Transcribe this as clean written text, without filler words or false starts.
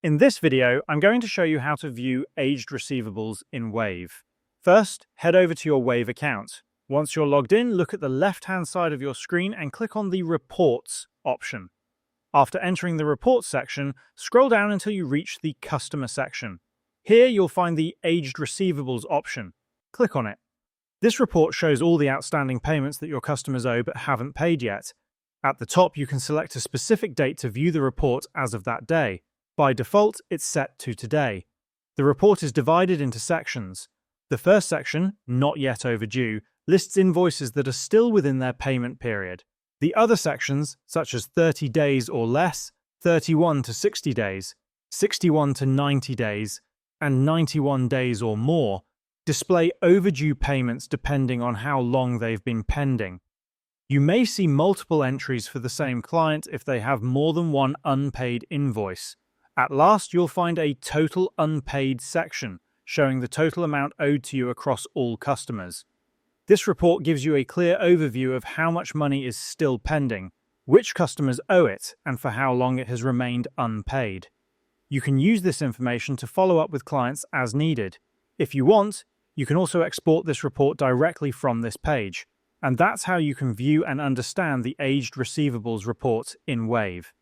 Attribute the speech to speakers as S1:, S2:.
S1: In this video, I'm going to show you how to view aged receivables in Wave. First, head over to your Wave account. Once you're logged in, look at the left-hand side of your screen and click on the Reports option. After entering the Reports section, scroll down until you reach the Customer section. Here you'll find the Aged Receivables option. Click on it. This report shows all the outstanding payments that your customers owe but haven't paid yet. At the top, you can select a specific date to view the report as of that day. By default, it's set to today. The report is divided into sections. The first section, Not Yet Overdue, lists invoices that are still within their payment period. The other sections, such as 30 days or less, 31 to 60 days, 61 to 90 days, and 91 days or more, display overdue payments depending on how long they've been pending. You may see multiple entries for the same client if they have more than one unpaid invoice. At last, you'll find a Total Unpaid section, showing the total amount owed to you across all customers. This report gives you a clear overview of how much money is still pending, which customers owe it, and for how long it has remained unpaid. You can use this information to follow up with clients as needed. If you want, you can also export this report directly from this page. And that's how you can view and understand the Aged Receivables report in Wave.